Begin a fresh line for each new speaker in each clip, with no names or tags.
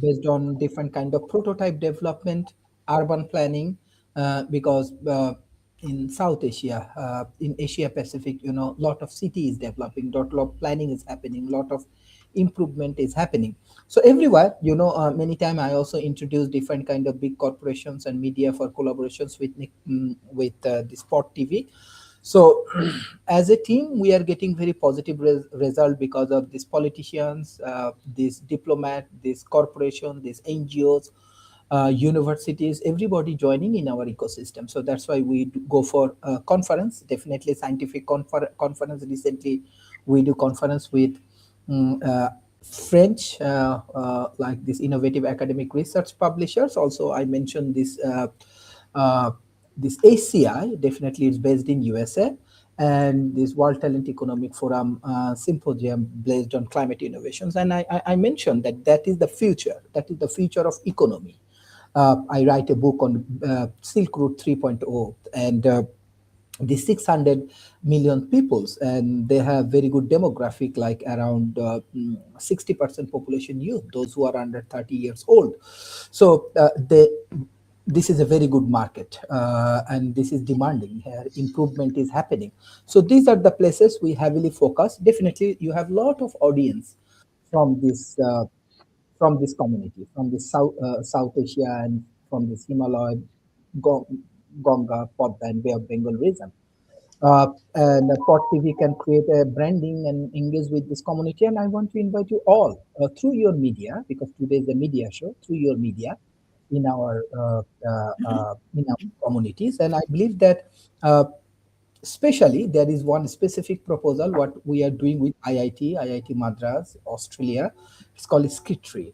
based on different kind of prototype development, urban planning, because in South Asia, in Asia Pacific, lot of city is developing, lot of planning is happening, lot of improvement is happening. So everywhere, many time I also introduce different kind of big corporations and media for collaborations with the Sport TV. So as a team, we are getting very positive result because of these politicians, these diplomat, these corporation, these NGOs, universities, everybody joining in our ecosystem. So that's why we go for a conference, definitely scientific conference. Recently, we do conference with French, like this innovative academic research publishers. Also, I mentioned uh, this ACI, definitely it's based in USA, and this World Talent Economic Forum symposium based on climate innovations. And I mentioned that is the future. That is the future of economy. I write a book on Silk Route 3.0, and the 600 million peoples, and they have very good demographic, like around 60% population youth, those who are under 30 years old. So this is a very good market, and this is demanding. Improvement is happening. So these are the places we heavily focus. Definitely, you have a lot of audience from this community, from the South Asia, and from this Himalaya, Go- Gonga, Podda, and Bay of Bengal region. And Pod TV can create a branding and engage with this community. And I want to invite you all through your media, because today is a media show, through your media in our communities. And I believe that especially there is one specific proposal what we are doing with IIT Madras, Australia. It's called Skittree.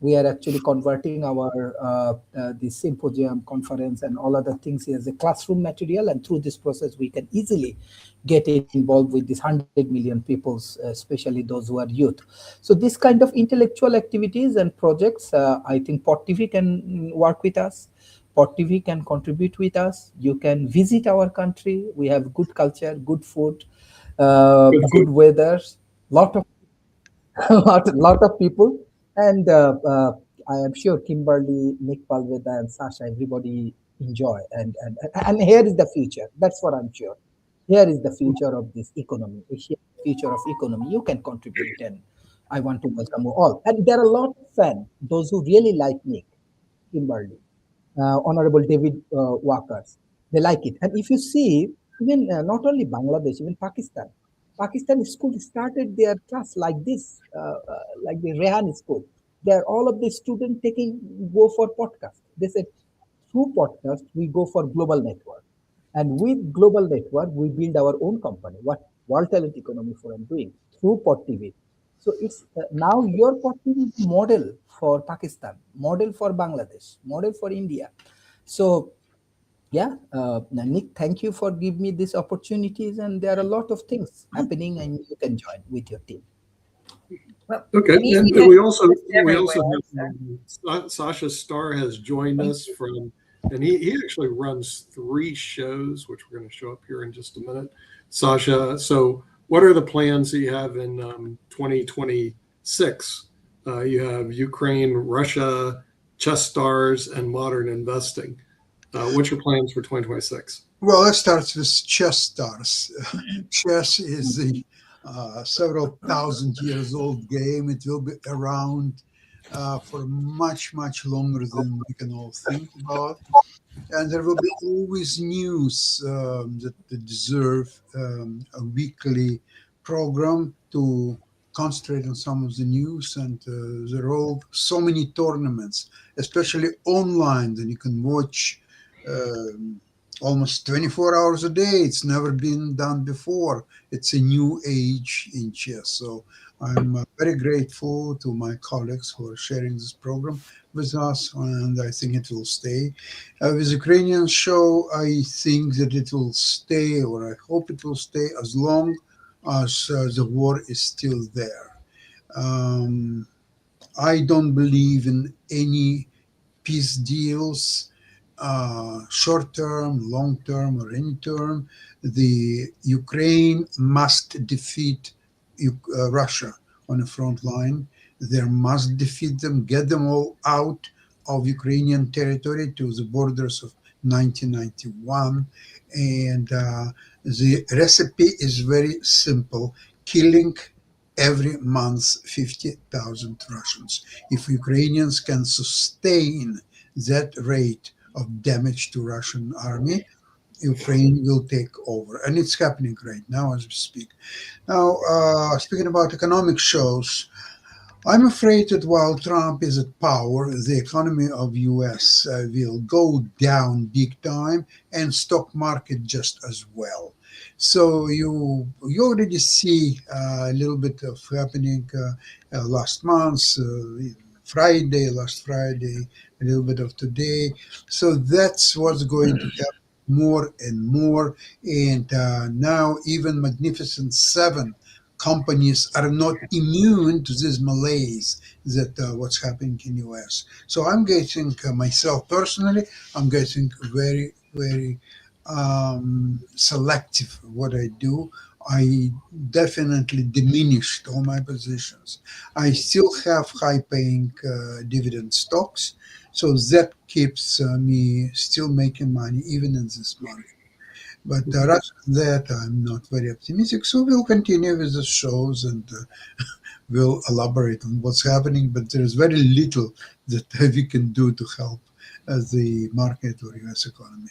We are actually converting our the symposium, conference, and all other things as a classroom material, and through this process we can easily get involved with these 100 million peoples, especially those who are youth. So this kind of intellectual activities and projects, I think Pod TV can work with us. Pod TV can contribute with us. You can visit our country. We have good culture, good food,
Good
good
food.
weather, lot of lot of people, and I am sure Kimberly, Nick Palveda, and Sasha, everybody enjoy. And here is the future. That's what I'm sure. Here is the future of this economy. Asia, future of economy. You can contribute, and I want to welcome you all. And there are a lot of fans, those who really like Nick, Kimberly, Honorable David Walkers. They like it. And if you see, even not only Bangladesh, even Pakistan. Pakistan school started their class like this, like the Rehan school. They're all of the students go for podcast. They said, through podcast, we go for global network. And with global network, we build our own company. What World Talent Economy Forum doing through Pod TV. So it's now your Pod TV is model for Pakistan, model for Bangladesh, model for India. So yeah, Nick, thank you for giving me these opportunities, and there are a lot of things happening, and you can join with your team.
Well,
Okay, and
media is
we
everywhere.
also
So.
have Sasha Starr has joined
Thank
us
you.
from, and he actually runs three shows, which we're going to show up here in just a minute. Sasha, so what are the plans that you have in 2026? You have Ukraine, Russia, chess stars, and modern investing. What's your plans for 2026?
Well, let's start with chess stars. Chess is a several thousand years old game. It will be around for much, much longer than we can all think about. And there will be always news that deserve a weekly program to concentrate on some of the news. And there are all so many tournaments, especially online, that you can watch almost 24 hours a day. It's never been done before. It's a new age in chess. So I'm very grateful to my colleagues who are sharing this program with us, and I think it will stay. With Ukrainian show, I think that it will stay, or I hope it will stay as long as the war is still there. Um, I don't believe in any peace deals, short term, long term, or any term. The Ukraine must defeat Russia on the front line. There must defeat them, get them all out of Ukrainian territory to the borders of 1991. And the recipe is very simple: killing every month 50,000 Russians. If Ukrainians can sustain that rate of damage to Russian army, Ukraine will take over. And it's happening right now as we speak. Now, speaking about economic shows, I'm afraid that while Trump is at power, the economy of US will go down big time, and stock market just as well. So you already see a little bit of happening last month, last Friday, a little bit of today. So that's what's going to happen more and more. And now even Magnificent Seven companies are not immune to this malaise that what's happening in US. So I'm getting myself personally, I'm getting very, very selective what I do. I definitely diminished all my positions. I still have high paying dividend stocks. So that keeps me still making money even in this market. But rather than that, I'm not very optimistic. So we'll continue with the shows, and we'll elaborate on what's happening. But there is very little that we can do to help the market or US economy.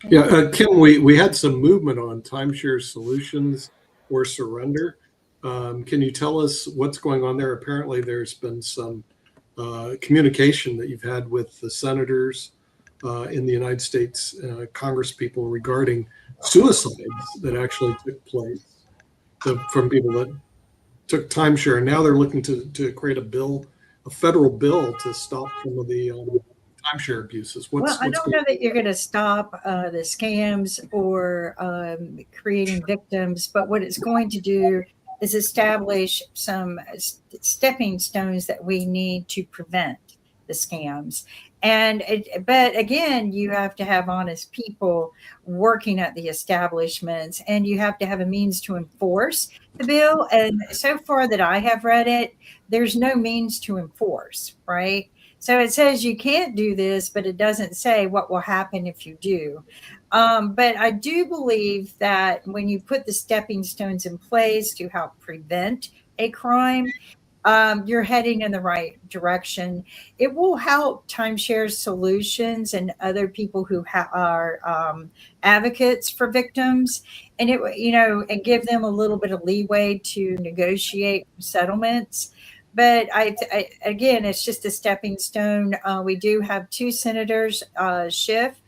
Yeah, Kim, we had some movement on timeshare solutions or surrender. Can you tell us what's going on there? Apparently, there's been some communication that you've had with the senators in the United States, Congress people, regarding suicides that actually took place from people that took timeshare. And now they're looking to create a federal bill to stop some of the timeshare abuses.
I don't know that you're going to stop the scams or creating victims, but what it's going to do is establish some stepping stones that we need to prevent the scams. But again, you have to have honest people working at the establishments, and you have to have a means to enforce the bill. And so far that I have read it, there's no means to enforce, right? So it says you can't do this, but it doesn't say what will happen if you do. But I do believe that when you put the stepping stones in place to help prevent a crime, you're heading in the right direction. It will help timeshare solutions and other people who are advocates for victims, and and give them a little bit of leeway to negotiate settlements. But again, it's just a stepping stone. We do have two senators, Schiff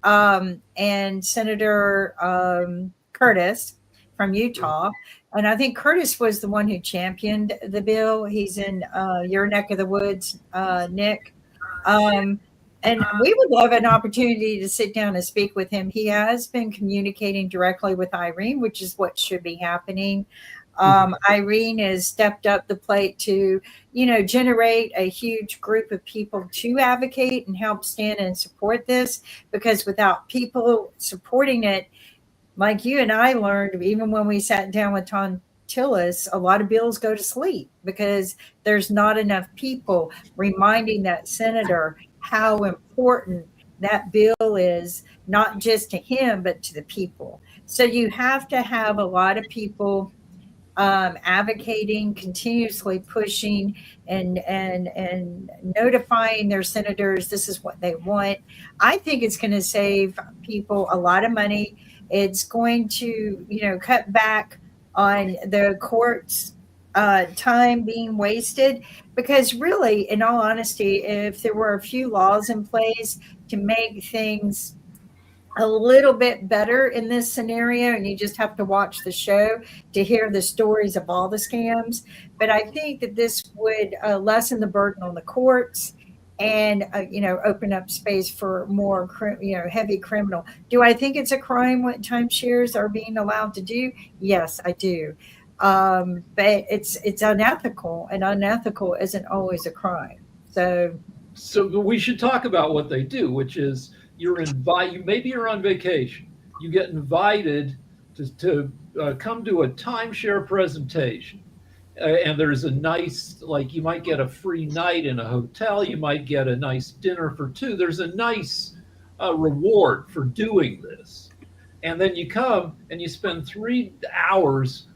and Senator Curtis from Utah. And I think Curtis was the one who championed the bill. He's in your neck of the woods, Nick. And we would love an opportunity to sit down and speak with him. He has been communicating directly with Irene, which is what should be happening. Irene has stepped up the plate to, generate a huge group of people to advocate and help stand and support this, because without people supporting it, like you and I learned, even when we sat down with Tom Tillis, a lot of bills go to sleep because there's not enough people reminding that senator how important that bill is, not just to him, but to the people. So you have to have a lot of people advocating, continuously pushing and notifying their senators this is what they want. I think it's going to save people a lot of money. It's going to, cut back on the court's time being wasted, because really, in all honesty, if there were a few laws in place to make things a little bit better in this scenario, and you just have to watch the show to hear the stories of all the scams. But I think that this would lessen the burden on the courts and, open up space for more, heavy criminal. Do I think it's a crime what timeshares are being allowed to do? Yes, I do. But it's unethical, and unethical isn't always a crime. So
we should talk about what they do, which is maybe you're on vacation. You get invited to come to a timeshare presentation. and there's a nice, like you might get a free night in a hotel, you might get a nice dinner for two. There's a nice reward for doing this. And then you come and you spend 3 hours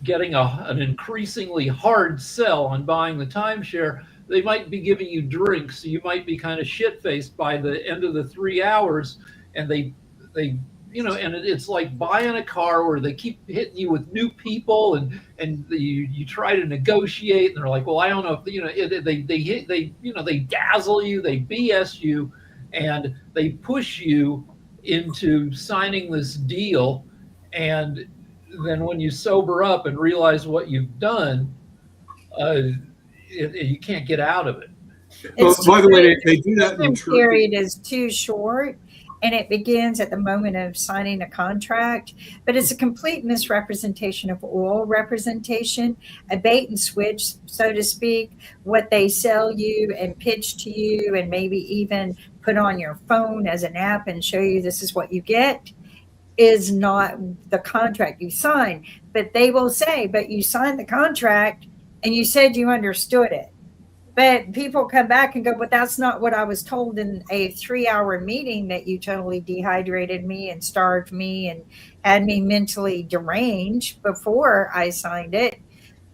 getting an increasingly hard sell on buying the timeshare. They might be giving you drinks. So you might be kind of shit-faced by the end of the 3 hours, and they and it's like buying a car where they keep hitting you with new people, and you try to negotiate, and they're like, well, I don't know if they dazzle you, they BS you, and they push you into signing this deal, and then when you sober up and realize what you've done, you can't get out of it.
Well, by the way, they do that in
The period is too short, and it begins at the moment of signing a contract, but it's a complete misrepresentation of oil representation, a bait and switch, so to speak. What they sell you and pitch to you, and maybe even put on your phone as an app and show you this is what you get, is not the contract you sign. But they will say, but you signed the contract and you said you understood it. But people come back and go, but that's not what I was told in a 3-hour meeting, that you totally dehydrated me and starved me and had me mentally deranged before I signed it.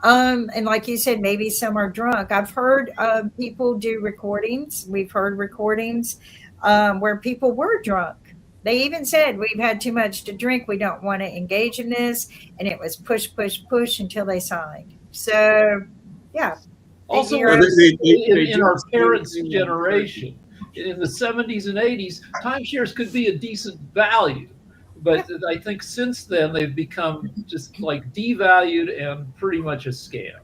And like you said, maybe some are drunk. I've heard people do recordings. We've heard recordings where people were drunk. They even said, we've had too much to drink. We don't want to engage in this. And it was push, push, push until they signed. So, yeah.
Also,
You're
in our parents' generation, in the 70s and 80s, timeshares could be a decent value. But I think since then, they've become just like devalued and pretty much a scam.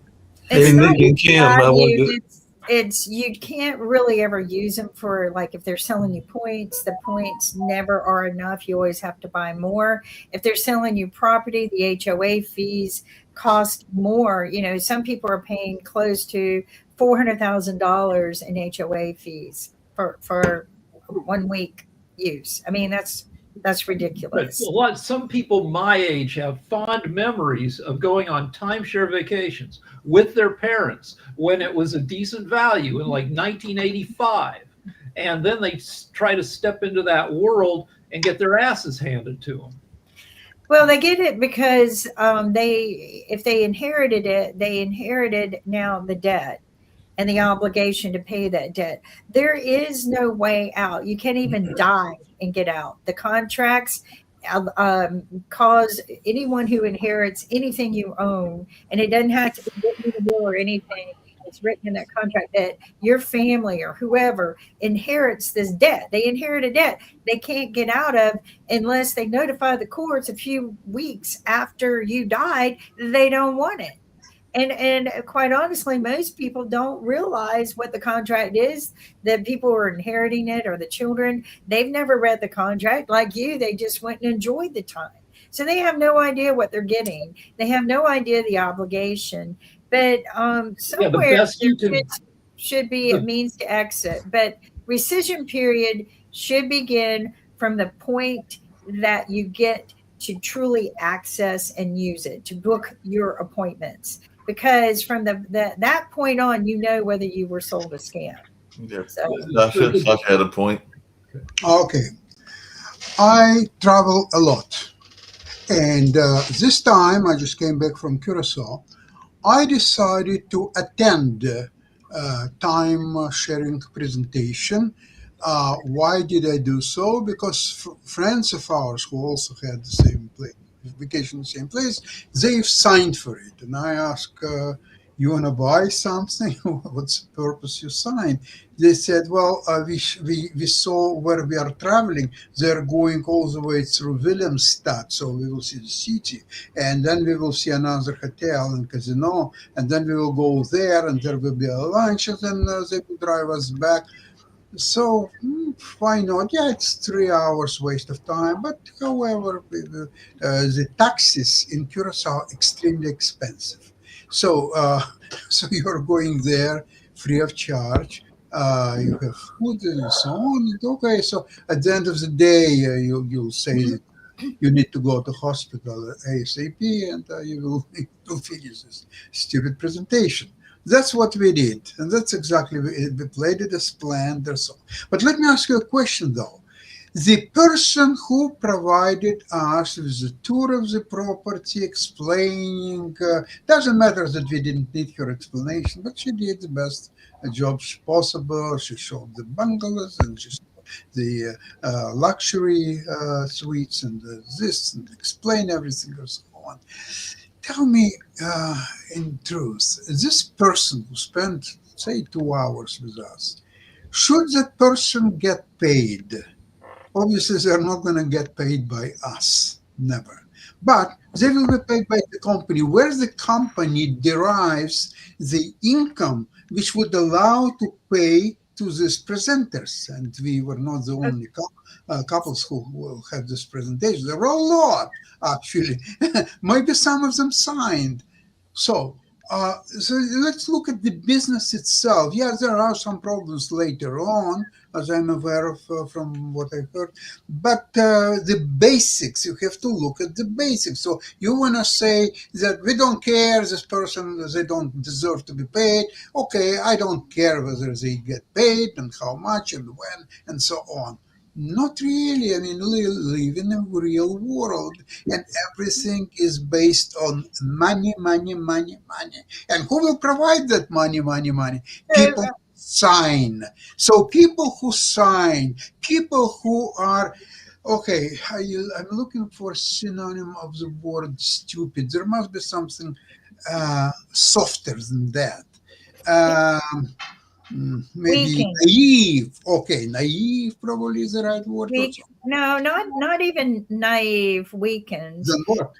It's
Hey,
not
Nick and Kim, I
value,
wonder.
it's you can't really ever use them for, like, if they're selling you points, the points never are enough. You always have to buy more. If they're selling you property, the HOA fees cost more. You know, some people are paying close to $400,000 in HOA fees for 1 week use. I mean, that's ridiculous.
But some people my age have fond memories of going on timeshare vacations with their parents when it was a decent value in like 1985. And then they try to step into that world and get their asses handed to them.
Well, they get it because if they inherited it, they inherited now the debt and the obligation to pay that debt. There is no way out. You can't even die and get out. The contracts cause anyone who inherits anything you own, and it doesn't have to be written in the will or anything. It's written in that contract that your family or whoever inherits this debt. They inherit a debt they can't get out of unless they notify the courts a few weeks after you died that they don't want it. And quite honestly, most people don't realize what the contract is. The people who are inheriting it or the children, they've never read the contract like you. They just went and enjoyed the time. So they have no idea what they're getting. They have no idea the obligation. But somewhere should be a means to exit. But rescission period should begin from the point that you get to truly access and use it, to book your appointments. Because from that point on, you know whether you were sold a scam.
Yeah.
So,
Sasha had a point.
Okay. I travel a lot. And this time, I just came back from Curacao. I decided to attend time sharing presentation. Why did I do so? Because friends of ours who also had the same place, vacation in the same place, they've signed for it. And I asked, you want to buy something? What's the purpose you signed? They said, well, we saw where we are traveling. They're going all the way through Willemstad, so we will see the city. And then we will see another hotel and casino. And then we will go there, and there will be a lunch, and then they will drive us back. So why not? Yeah, it's 3 hours waste of time. But however, the taxis in Curacao are extremely expensive. So you're going there free of charge. You have food and so on. Okay, so at the end of the day, you'll say that you need to go to hospital ASAP, and you will finish this stupid presentation. That's what we did, and that's exactly we played it as planned. Or so. But let me ask you a question, though. The person who provided us with the tour of the property, explaining, doesn't matter that we didn't need her explanation, but she did the best job possible. She showed the bungalows and she showed the luxury suites and this, and explained everything and so on. Tell me, in truth, this person who spent, say, 2 hours with us, should that person get paid? Obviously, they're not going to get paid by us, never. But they will be paid by the company, where the company derives the income which would allow to pay to these presenters. And we were not the only couples who had this presentation. There were a lot, actually. Maybe some of them signed. So let's look at the business itself. Yes, there are some problems later on, as I'm aware of from what I heard. But the basics, you have to look at the basics. So you want to say that we don't care, this person, they don't deserve to be paid. Okay, I don't care whether they get paid and how much and when and so on. Not really. I mean, we live in a real world, and everything is based on money, money, money, money. And who will provide that money, money, money? People sign. So people who sign, people who are, okay, I'm looking for a synonym of the word stupid. There must be something softer than that. Maybe
Weekend.
naive. Okay, naive probably is the right word.
No, not even naive. Weakened.
Then what?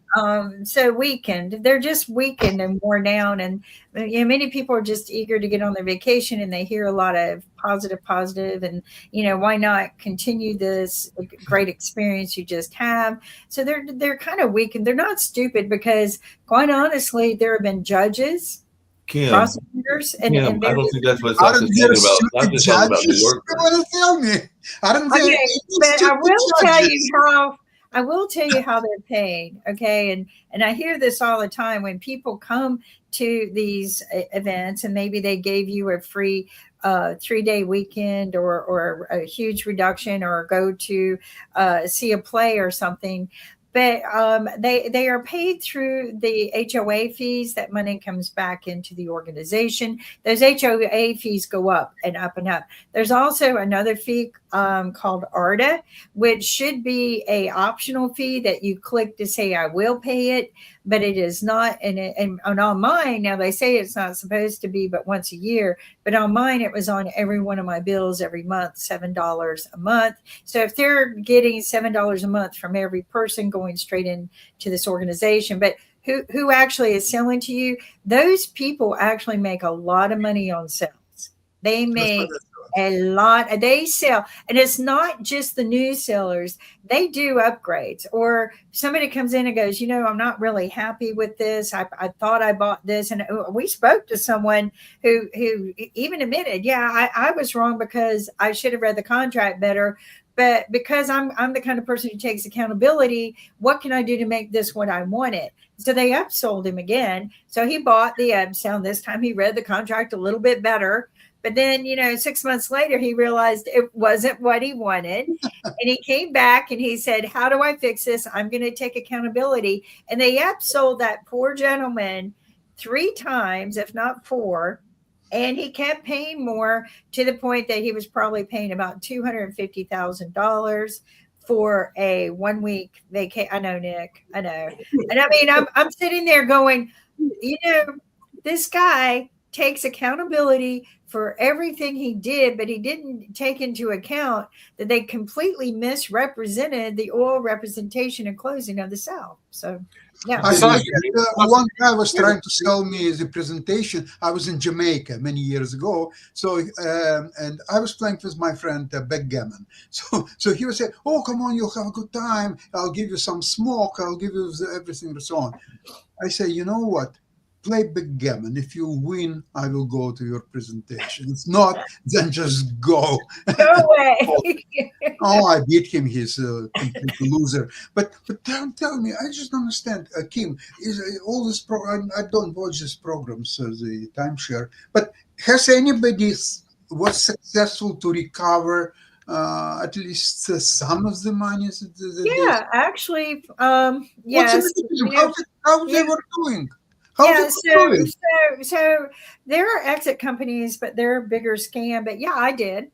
So weakened. They're just weakened and worn down, and many people are just eager to get on their vacation, and they hear a lot of positive, and why not continue this great experience you just have? So they're kind of weakened. They're not stupid, because quite honestly, there have been judges,
Kim,
prosecutors, and
I don't think that's what
Aren't
I'm
there
just talking about. I'm
stupid
just talking about
judges?
New York.
You want to tell me? Aren't there
Okay,
any
but I
stupid
will tell
judges?
you how they're paid. Okay, and I hear this all the time when people come to these events, and maybe they gave you a free 3-day weekend or a huge reduction, or go to see a play or something. But they are paid through the HOA fees. That money comes back into the organization. Those HOA fees go up and up and up. There's also another fee called ARDA, which should be a optional fee that you click to say, I will pay it, but it is not. And on mine, now they say it's not supposed to be but once a year, but on mine, it was on every one of my bills every month, $7 a month. So if they're getting $7 a month from every person going straight into this organization, but who actually is selling to you, those people actually make a lot of money on sales. They make a lot. They sell, and it's not just the new sellers. They do upgrades, or somebody comes in and goes, I'm not really happy with this. I thought I bought this, and we spoke to someone who even admitted, I was wrong because I should have read the contract better. But because I'm the kind of person who takes accountability, what can I do to make this what I wanted? So they upsold him again. So he bought the upsell. This time he read the contract a little bit better. But then, 6 months later, he realized it wasn't what he wanted. And he came back and he said, how do I fix this? I'm going to take accountability. And they upsold that poor gentleman 3 times, if not 4. And he kept paying more, to the point that he was probably paying about $250,000 for a 1-week vacation. I know, Nick. I know. And I mean, I'm sitting there going, this guy takes accountability for everything he did, but he didn't take into account that they completely misrepresented the oil representation and closing of the sale. So, yeah.
One guy was trying to sell me the presentation. I was in Jamaica many years ago. So, and I was playing with my friend backgammon. So he was saying, oh, come on, you'll have a good time. I'll give you some smoke. I'll give you everything and so on. I say, you know what? play backgammon. If you win, I will go to your presentation. If not, then just go.
Go away.
Oh, I beat him. He's a complete loser. But tell me, I just don't understand. Kim, is all this I don't watch these programs, the timeshare. But has anybody was successful to recover at least some of the money?
Yeah, actually,
What's
yes.
the mechanism? How they were doing? How
Yeah,
they were doing?
so there are exit companies, but they're a bigger scam. But yeah, I did.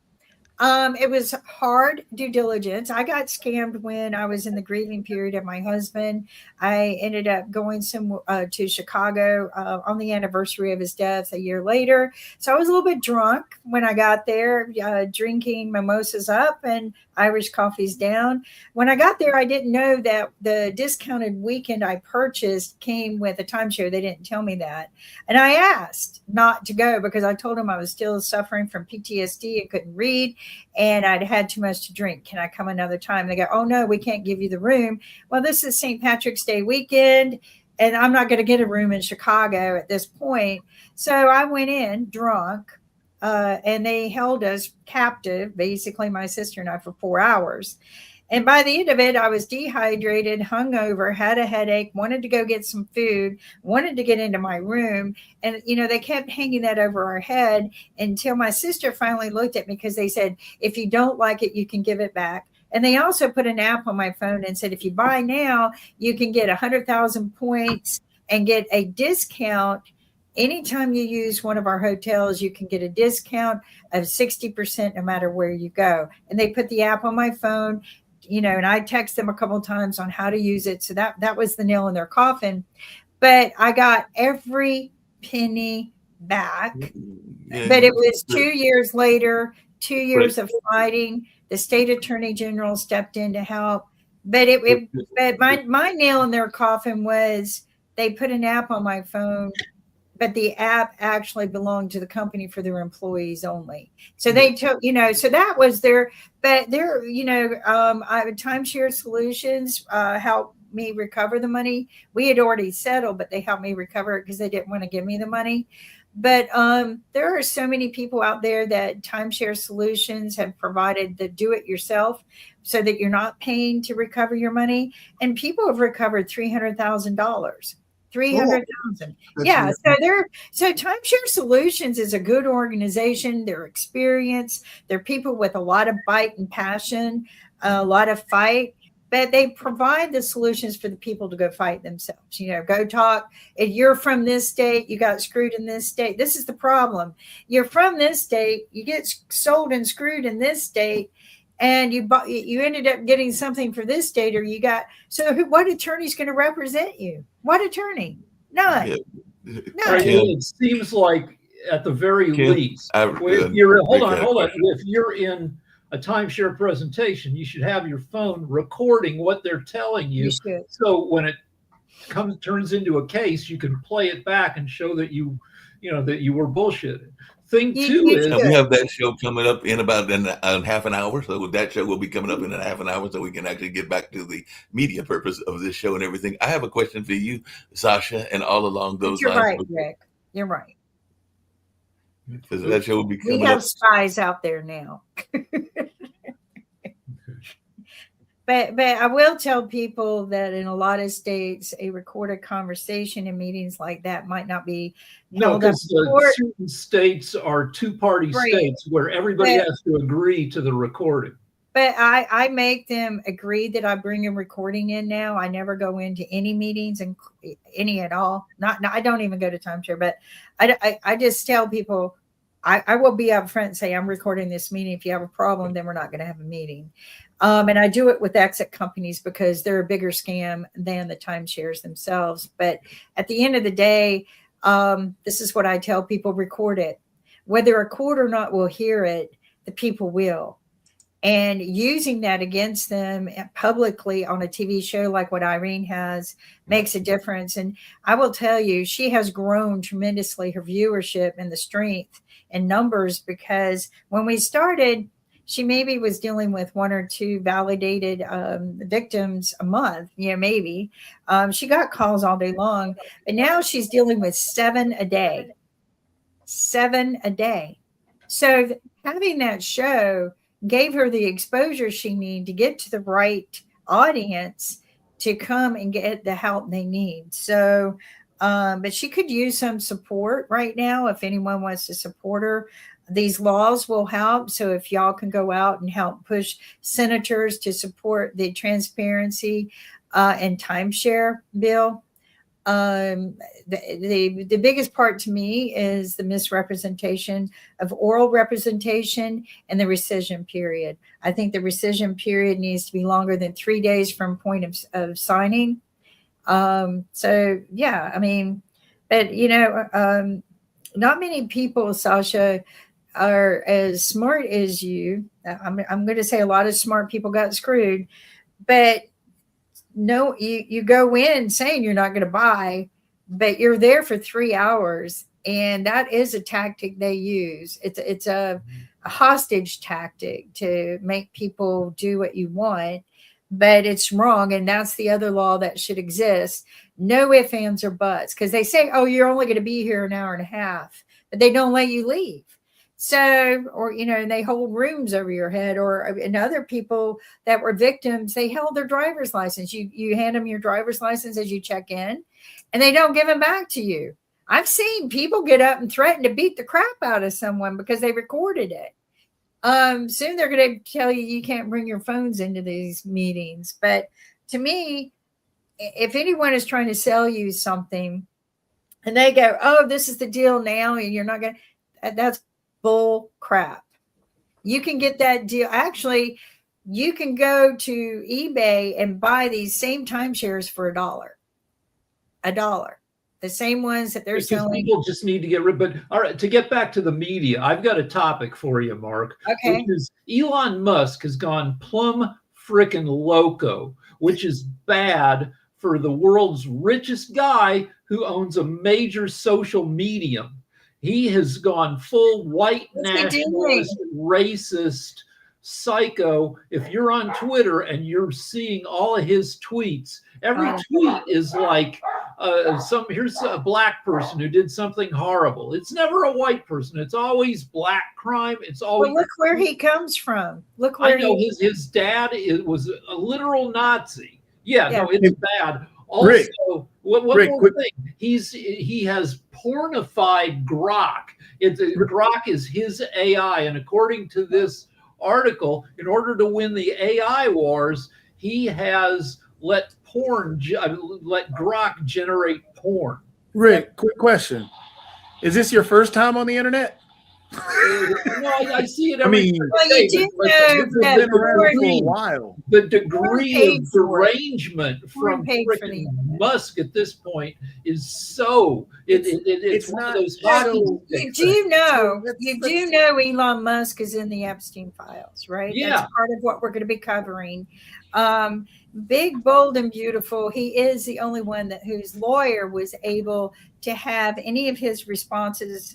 It was hard due diligence. I got scammed when I was in the grieving period of my husband. I ended up going to Chicago on the anniversary of his death a year later. So I was a little bit drunk when I got there, drinking mimosas up and Irish coffees down. When I got there, I didn't know that the discounted weekend I purchased came with a timeshare. They didn't tell me that. And I asked not to go because I told them I was still suffering from PTSD. I couldn't read and I'd had too much to drink. Can I come another time? They go, oh no, we can't give you the room. Well, this is St. Patrick's Day weekend and I'm not going to get a room in Chicago at this point. So I went in drunk. And they held us captive, basically my sister and I, for 4 hours. And by the end of it, I was dehydrated, hungover, had a headache, wanted to go get some food, wanted to get into my room. And, they kept hanging that over our head until my sister finally looked at me because they said, if you don't like it, you can give it back. And they also put an app on my phone and said, if you buy now, you can get 100,000 points and get a discount. Anytime you use one of our hotels, you can get a discount of 60% no matter where you go. And they put the app on my phone, and I text them a couple of times on how to use it. So that was the nail in their coffin. But I got every penny back.
Yeah,
But it was 2 years later, 2 years of fighting. The state attorney general stepped in to help. But but my nail in their coffin was they put an app on my phone. But the app actually belonged to the company for their employees only. So they took, so that was Timeshare Solutions helped me recover the money. We had already settled, but they helped me recover it because they didn't want to give me the money. But there are so many people out there that Timeshare Solutions have provided the do-it-yourself so that you're not paying to recover your money. And people have recovered $300,000. 300,000. Yeah. So Timeshare Solutions is a good organization. They're experienced. They're people with a lot of bite and passion, a lot of fight, but they provide the solutions for the people to go fight themselves. Go talk. If you're from this state, you got screwed in this state. This is the problem. You're from this state, you get sold and screwed in this state. And you ended up getting something for this state, or what attorney's going to represent you? What attorney? None.
Yeah.
None.
It seems like at the very least, hold on. If you're in a timeshare presentation, you should have your phone recording what they're telling you. So when it turns into a case, you can play it back and show that that you were bullshitted. Thing two is
we have that show coming up in about half an hour. So that show will be coming up in a half an hour, so we can actually get back to the media purpose of this show and everything. I have a question for you, Sasha, and all along those lines.
You're right, Rick. You're right.
Because that show will be coming up.
We have spies out there now. But I will tell people that in a lot of states, a recorded conversation in meetings like that might not be
no, because certain states are two-party states where everybody has to agree to the recording.
But I make them agree that I bring a recording in now. I never go into any meetings and any at all. I don't even go to timeshare, but I just tell people I will be up front and say, I'm recording this meeting. If you have a problem, then we're not going to have a meeting. And I do it with exit companies because they're a bigger scam than the timeshares themselves. But at the end of the day, this is what I tell people: record it. Whether a court or not will hear it, the people will. And using that against them publicly on a TV show like what Irene has makes a difference. And I will tell you, she has grown tremendously, her viewership and the strength and numbers, because when we started, she maybe was dealing with 1 or 2 validated victims a month, maybe. She got calls all day long, but now she's dealing with 7 a day. 7 a day. So having that show gave her the exposure she needed to get to the right audience to come and get the help they need. So, but she could use some support right now if anyone wants to support her. These laws will help. So if y'all can go out and help push senators to support the transparency and timeshare bill. The biggest part to me is the misrepresentation of oral representation and the rescission period. I think the rescission period needs to be longer than 3 days from point of signing. So yeah, I mean, but not many people, Sasha, are as smart as you. I'm going to say a lot of smart people got screwed, but no, you go in saying you're not going to buy, but you're there for 3 hours, and that is a tactic they use. It's a hostage tactic to make people do what you want, but it's wrong, and that's the other law that should exist. No ifs, ands, or buts, because they say, oh, you're only going to be here an hour and a half, but they don't let you leave. So, or, and they hold rooms over your head, and other people that were victims, they held their driver's license. You hand them your driver's license as you check in, and they don't give them back to you. I've seen people get up and threaten to beat the crap out of someone because they recorded it. Soon they're going to tell you can't bring your phones into these meetings. But to me, if anyone is trying to sell you something and they go, oh, this is the deal now, and you're not going to, that's bull crap. You can get that deal. Actually, you can go to eBay and buy these same timeshares for $1. $1. The same ones that they're selling.
People just need to get rid. But all right, to get back to the media, I've got a topic for you, Mark.
Okay.
Which is Elon Musk has gone plumb frickin' loco, which is bad for the world's richest guy who owns a major social medium. He has gone full white nationalist, racist, psycho. If you're on Twitter and you're seeing all of his tweets, every tweet is like here's a black person who did something horrible. It's never a white person. It's always black crime. It's always.
Well, look where he comes from. Look where
his dad was a literal Nazi. Yeah, no, it's bad. Also, Rick, one more thing. He has pornified Grok. Grok is his AI, and according to this article, in order to win the AI wars, he has let Grok generate porn.
Rick, quick question: is this your first time on the internet?
No, I see it every day.
Well, you do know that
for a while.
The degree of derangement from Musk at this point is so. It's one of those.
You do know Elon Musk is in the Epstein files, right?
Yeah.
That's part of what we're going to be covering. Big, bold, and beautiful. He is the only one whose lawyer was able to have any of his responses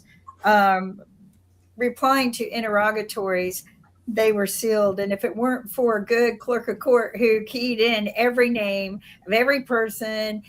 replying to interrogatories. They were sealed, and if it weren't for a good clerk of court who keyed in every name of every person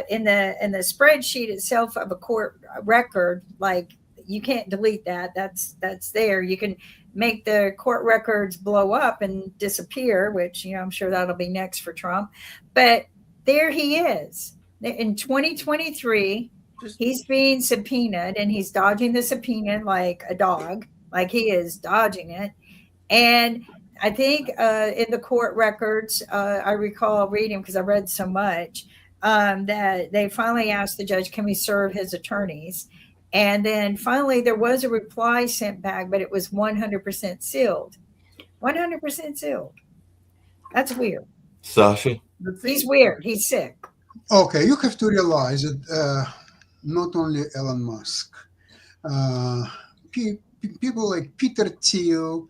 in the spreadsheet itself of a court record, like, you can't delete that. That's there. You can make the court records blow up and disappear, which I'm sure that'll be next for Trump. But there he is in 2023. He's being subpoenaed, and he's dodging the subpoena like a dog, like he is dodging it. And I think in the court records, I recall reading, because I read so much, that they finally asked the judge, can we serve his attorneys? And then finally there was a reply sent back, but it was 100% sealed. 100% sealed. That's weird.
Sasha?
He's weird. He's sick.
Okay, you have to realize that not only Elon Musk, people like Peter Thiel,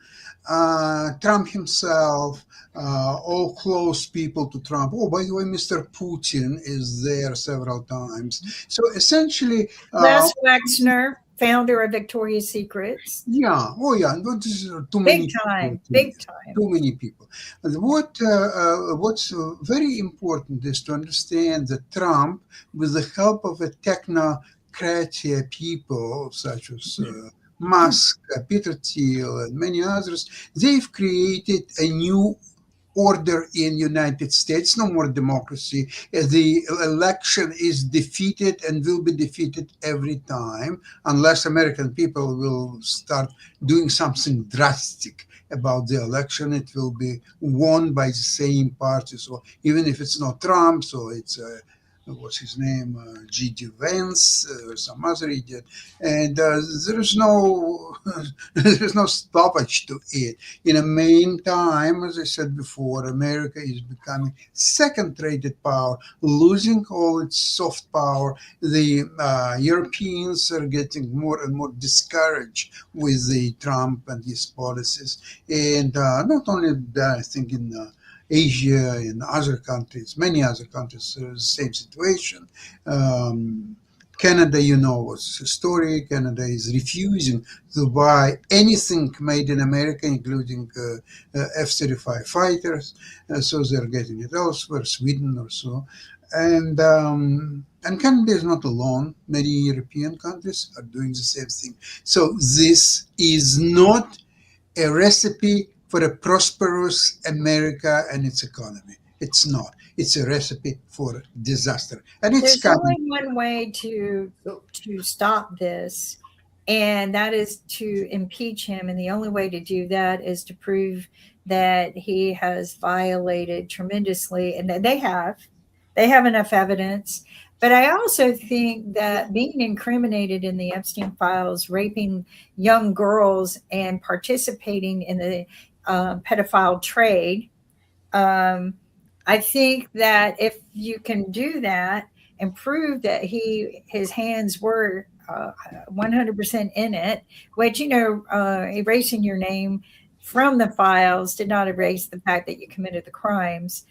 Trump himself, all close people to Trump. Oh, by the way, Mr. Putin is there several times. So essentially,
Les Wexner. founder of Victoria's Secrets.
Yeah, oh yeah, but this is too
Big
many
time,
people.
big time.
Too many people. And what's very important is to understand that Trump, with the help of a technocratia people such as Musk, Peter Thiel, and many others, they've created a new order in United States. No more democracy. The election is defeated and will be defeated every time unless American people will start doing something drastic about the election. It will be won by the same party. So even if it's not Trump, so it's what's his name, G.D. Vance or some other idiot, and there's no there's no stoppage to it. In the meantime, as I said before, America is becoming second-rated power, losing all its soft power. The Europeans are getting more and more discouraged with the Trump and his policies, and not only that, I think in Asia and other countries, many other countries, the same situation. Canada, you know, was a story. Canada is refusing to buy anything made in America, including F-35 fighters. So they're getting it elsewhere, Sweden or so. And Canada is not alone. Many European countries are doing the same thing. So this is not a recipe for a prosperous America and its economy. It's not. It's a recipe for disaster. And it's
There's
coming.
only one way to stop this, and that is to impeach him. And the only way to do that is to prove that he has violated tremendously, and that they have enough evidence. But I also think that being incriminated in the Epstein files, raping young girls and participating in the pedophile trade, I think that if you can do that and prove that his hands were 100% in it, which, erasing your name from the files did not erase the fact that you committed the crimes.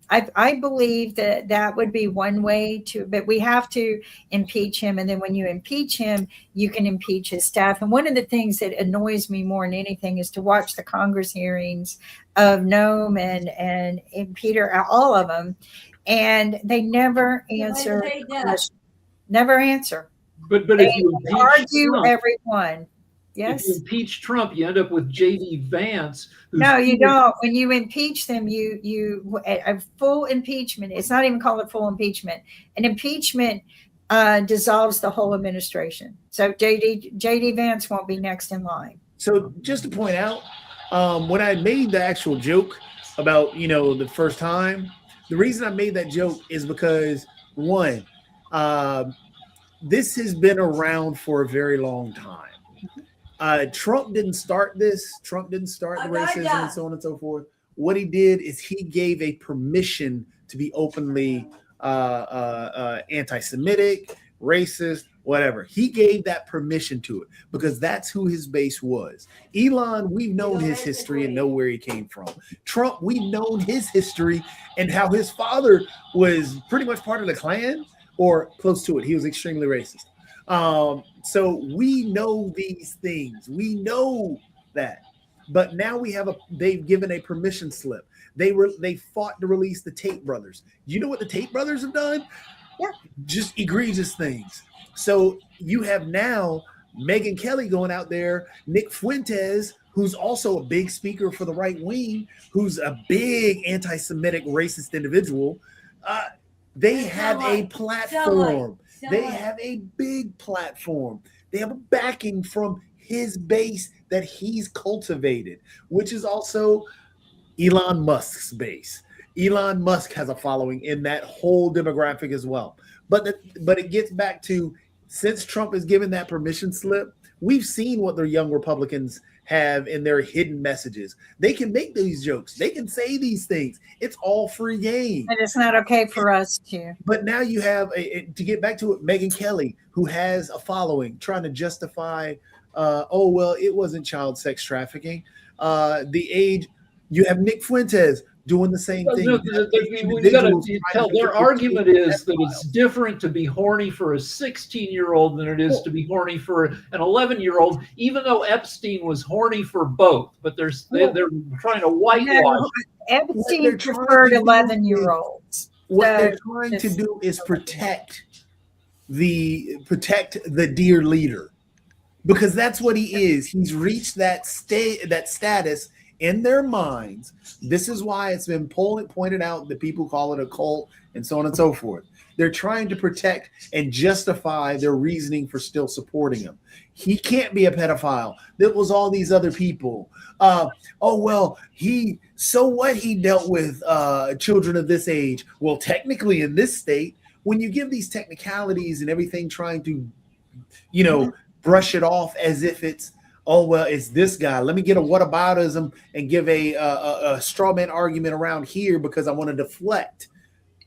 I believe that would be one way but we have to impeach him. And then when you impeach him, you can impeach his staff. And one of the things that annoys me more than anything is to watch the Congress hearings of Noam and Peter, all of them, and they never answer. Never answer.
But
They
if you impeach
argue
Trump,
everyone. Yes.
if you impeach Trump, you end up with J.D. Vance.
No, you don't. When you impeach them, a full impeachment. It's not even called a full impeachment. An impeachment dissolves the whole administration. So J.D. Vance won't be next in line.
So just to point out, when I made the actual joke about, the first time, the reason I made that joke is because, one, this has been around for a very long time. Trump didn't start this. Trump didn't start the racism and so on and so forth. What he did is he gave a permission to be openly anti-Semitic, racist, whatever. He gave that permission to it because that's who his base was. Elon, we've known his history and know where he came from. Trump, we've known his history and how his father was pretty much part of the Klan or close to it. He was extremely racist. So we know these things. We know that. But now they've given a permission slip. They fought to release the Tate brothers. You know what the Tate brothers have done?
Yeah.
Just egregious things. So you have now Megyn Kelly going out there, Nick Fuentes, who's also a big speaker for the right wing, who's a big anti-Semitic racist individual. They have a platform. They have a big platform. They have a backing from his base that he's cultivated, which is also Elon Musk's base. Elon Musk has a following in that whole demographic as well. But it gets back to, since Trump has given that permission slip, we've seen what the young Republicans have in their hidden messages. They can make these jokes. They can say these things. It's all free game.
And it's not okay for us to.
But now you have, to get back to it, Megyn Kelly, who has a following, trying to justify, it wasn't child sex trafficking. The age, you have Nick Fuentes doing the same
Well,
thing.
no, you got
Individuals
to
trying
tell
to
their
perpetrate
argument is that
pedophiles.
it's different to be horny for a 16-year-old than it is to be horny for an 11-year-old, even though Epstein was horny for both. But they're trying to whitewash.
No,
they're
Epstein
trying
preferred
to do
11-year-olds.
What
So
they're trying to
just-
do is protect the dear leader, because that's what he is. He's reached that status in their minds. This is why it's been pointed out that people call it a cult and so on and so forth. They're trying to protect and justify their reasoning for still supporting him. He can't be a pedophile. There was all these other people. Oh, well, so what, he dealt with children of this age. Well, technically in this state, when you give these technicalities and everything, trying to, brush it off as if it's, oh, well, it's this guy. Let me get a whataboutism and give a straw man argument around here because I want to deflect.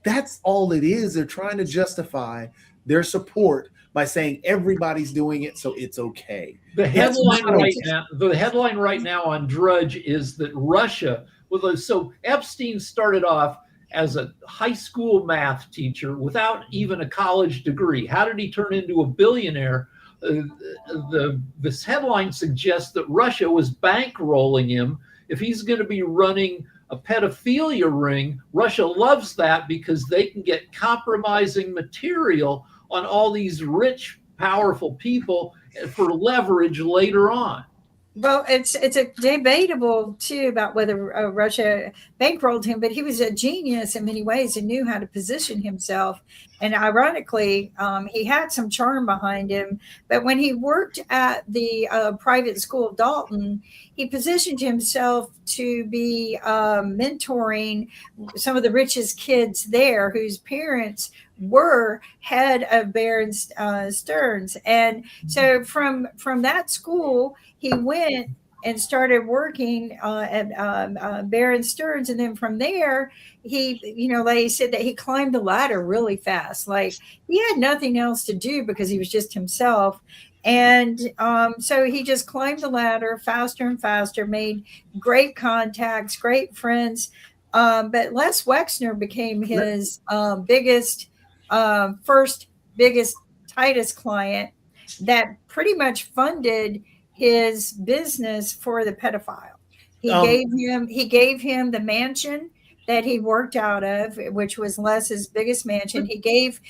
That's all it is. They're trying to justify their support by saying everybody's doing it, so it's okay.
The headline right now on Drudge is that Russia, so Epstein started off as a high school math teacher without even a college degree. How did he turn into a billionaire? This headline suggests that Russia was bankrolling him. If he's going to be running a pedophilia ring, Russia loves that because they can get compromising material on all these rich, powerful people for leverage later on.
Well, it's a debatable too about whether Russia bankrolled him, but he was a genius in many ways and knew how to position himself. And ironically, he had some charm behind him. But when he worked at the private school of Dalton, he positioned himself to be mentoring some of the richest kids there, whose parents were head of Bear Stearns. And so from that school, he went and started working at Bear Stearns. And then from there, they said that he climbed the ladder really fast. Like, he had nothing else to do because he was just himself. And so he just climbed the ladder faster and faster, made great contacts, great friends. But Les Wexner became his first biggest, tightest client that pretty much funded his business for the pedophile. He gave him the mansion that he worked out of, which was Les's biggest mansion. He gave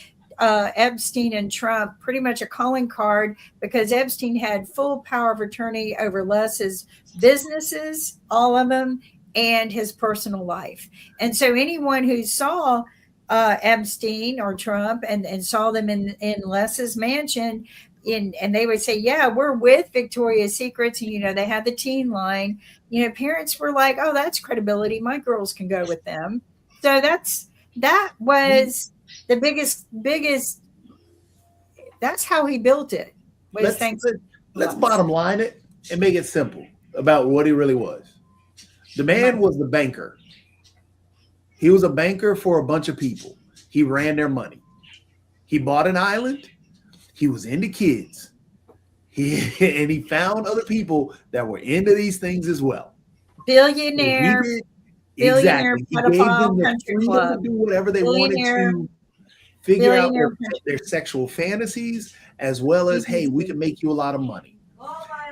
Epstein and Trump pretty much a calling card because Epstein had full power of attorney over Les's businesses, all of them, and his personal life. And so anyone who saw Epstein or Trump and saw them in Les's mansion, and they would say, yeah, we're with Victoria's Secrets. And, they had the teen line. Parents were like, oh, that's credibility. My girls can go with them. So that was the biggest. That's how he built it.
Let's bottom line it and make it simple about what he really was. The man was the banker. He was a banker for a bunch of people. He ran their money. He bought an island. He was into kids. He found other people that were into these things as well.
Billionaire
Exactly. He gave
pedophile
them the
country
freedom
club.
to do whatever they wanted to figure out their sexual fantasies, as well as, hey, we can make you a lot of money.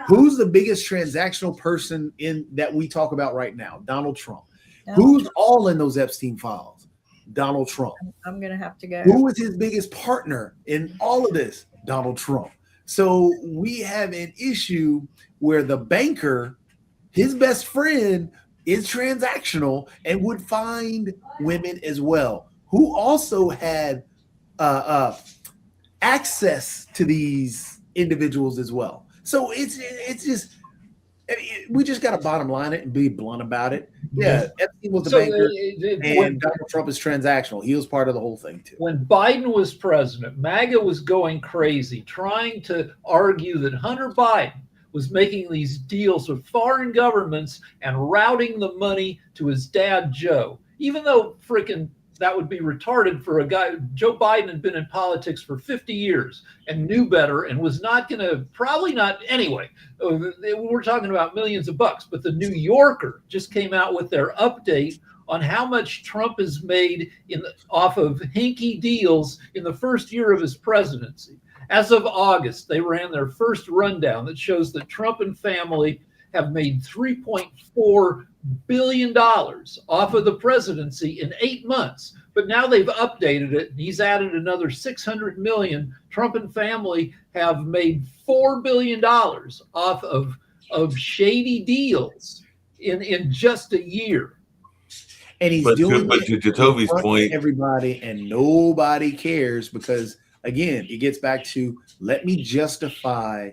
Who's the biggest transactional person that we talk about right now? Donald Trump. Who's all in those Epstein files? Donald Trump.
I'm going to have to go.
Who was his biggest partner in all of this? Donald Trump. So we have an issue where the banker, his best friend, is transactional and would find women as well, who also had access to these individuals as well. So it's just, we just got to bottom line it and be blunt about it. Yeah, Epstein was the banker, and Donald Trump is transactional. He was part of the whole thing too.
When Biden was president, MAGA was going crazy, trying to argue that Hunter Biden was making these deals with foreign governments and routing the money to his dad, Joe. Even though freaking that would be retarded for a guy. Joe Biden had been in politics for 50 years and knew better and was not going to, probably not, anyway, we're talking about millions of bucks. But the New Yorker just came out with their update on how much Trump has made off of hinky deals in the first year of his presidency. As of August, they ran their first rundown that shows that Trump and family have made $3.4 billion off of the presidency in 8 months. But now they've updated it, and he's added another 600 million. Trump and family have made $4 billion off of shady deals in just a year.
And he's
But
doing
to Toby's point,
everybody, and nobody cares because, again, it gets back to let me justify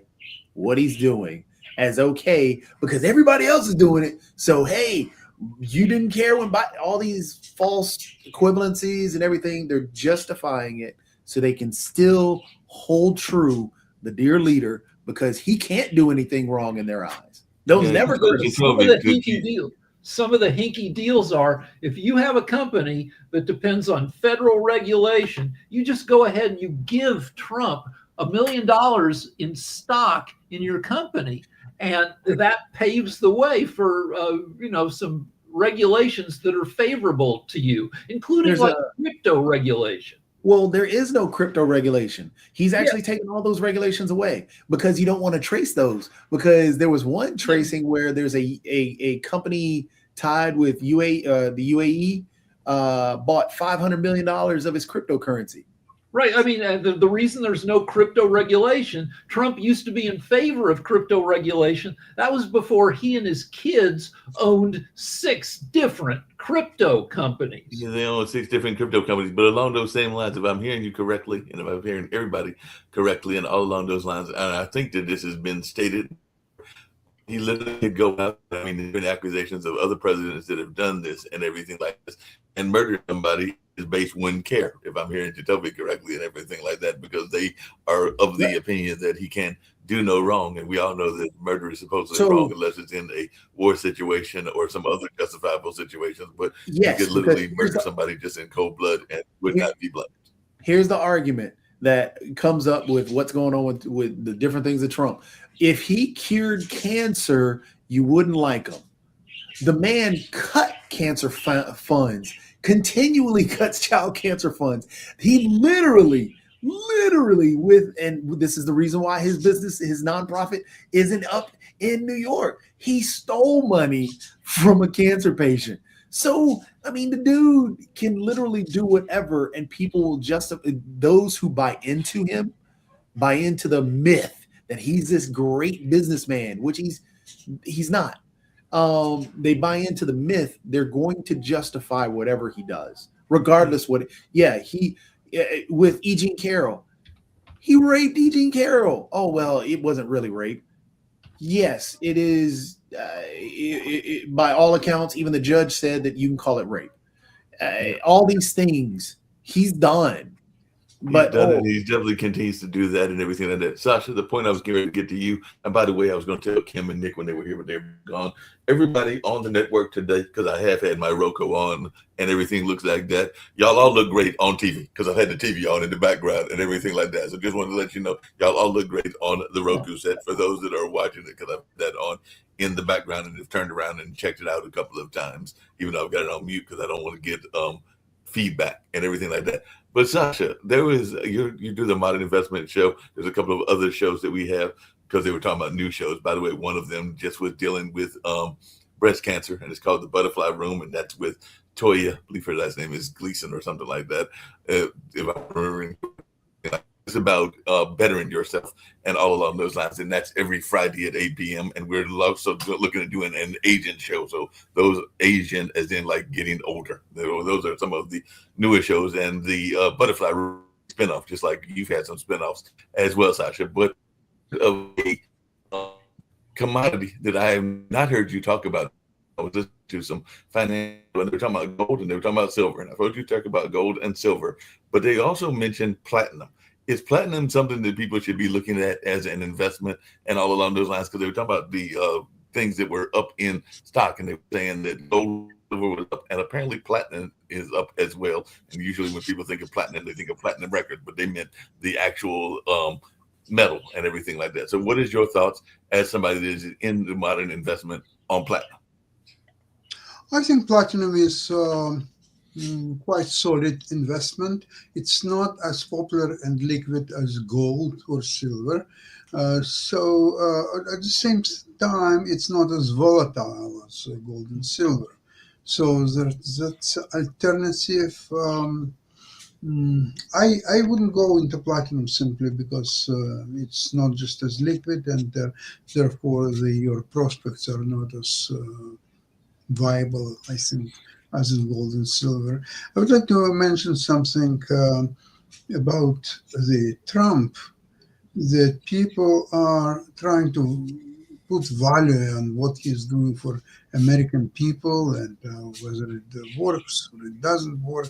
what he's doing as okay because everybody else is doing it. So, hey, you didn't care when all these false equivalencies and everything, they're justifying it so they can still hold true the dear leader because he can't do anything wrong in their eyes. Those never go to
Some of the hinky deals. Some of the hinky deals are if you have a company that depends on federal regulation, you just go ahead and you give Trump $1 million in stock in your company, and that paves the way for some regulations that are favorable to you, including crypto regulation.
Well, there is no crypto regulation. He's actually taken all those regulations away because you don't want to trace those. Because there was one tracing where there's a company tied with the UAE bought $500 million of his cryptocurrency.
Right. I mean, the reason there's no crypto regulation, Trump used to be in favor of crypto regulation. That was before he and his kids owned 6 different crypto companies.
Yeah, they own 6 different crypto companies. But along those same lines, if I'm hearing you correctly, and if I'm hearing everybody correctly, and all along those lines, and I think that this has been stated, he literally could go out. I mean, there's been accusations of other presidents that have done this and everything like this, and murder somebody. His base wouldn't care, if I'm hearing Jacoby correctly, and everything like that, because they are of the opinion that he can do no wrong. And we all know that murder is supposedly wrong unless it's in a war situation or some other justifiable situations. But you could literally murder somebody just in cold blood and would not be blamed.
Here's the argument that comes up with what's going on with the different things of Trump. If he cured cancer, you wouldn't like him. The man cut cancer funds, continually cuts child cancer funds. He literally and this is the reason why his business, his nonprofit isn't up in New York. He stole money from a cancer patient. So, I mean, the dude can literally do whatever, and people will justify. Those who buy into him, buy into the myth that he's this great businessman, which he's not. They buy into the myth. They're going to justify whatever he does, regardless what. He with E. Jean Carroll, he raped E. Jean Carroll. Oh well, it wasn't really rape. Yes, it is. By all accounts, even the judge said that you can call it rape. All these things he's done. But
he definitely continues to do that and everything like that. Sasha, the point I was going to get to you, and by the way, I was going to tell Kim and Nick when they were here, but they're gone. Everybody on the network today, because I have had my Roku on and everything looks like that. Y'all all look great on TV because I've had the TV on in the background and everything like that. So just wanted to let you know, y'all all look great on the Roku set for those that are watching it, because I've had that on in the background and have turned around and checked it out a couple of times, even though I've got it on mute because I don't want to get feedback and everything like that. But Sasha, there was you do the Modern Investment Show. There's a couple of other shows that we have because they were talking about new shows. By the way, one of them just was dealing with breast cancer, and it's called The Butterfly Room, and that's with Toya. I believe her last name is Gleason or something like that. If I'm remembering, it's about bettering yourself and all along those lines, and that's every Friday at 8 p.m. And we're also looking at doing an Asian show. So those Asian, as in like getting older. Those are some of the newest shows, and the Butterfly spinoff, just like you've had some spinoffs as well, Sasha. But of a commodity that I have not heard you talk about. I was listening to some financial, and they were talking about gold and they were talking about silver. And I've heard you talk about gold and silver, but they also mentioned platinum. Is platinum something that people should be looking at as an investment and all along those lines? Because they were talking about the things that were up in stock, and they were saying that gold was up, and apparently platinum is up as well. And usually when people think of platinum, they think of platinum records, but they meant the actual metal and everything like that. So what is your thoughts as somebody that is in the modern investment on platinum?
I think platinum is quite solid investment. It's not as popular and liquid as gold or silver. At the same time, it's not as volatile as gold and silver. So that's alternative. I wouldn't go into platinum simply because it's not just as liquid, and therefore your prospects are not as viable, I think, as in gold and silver. I would like to mention something about the Trump, that people are trying to put value on what he's doing for American people, and whether it works or it doesn't work.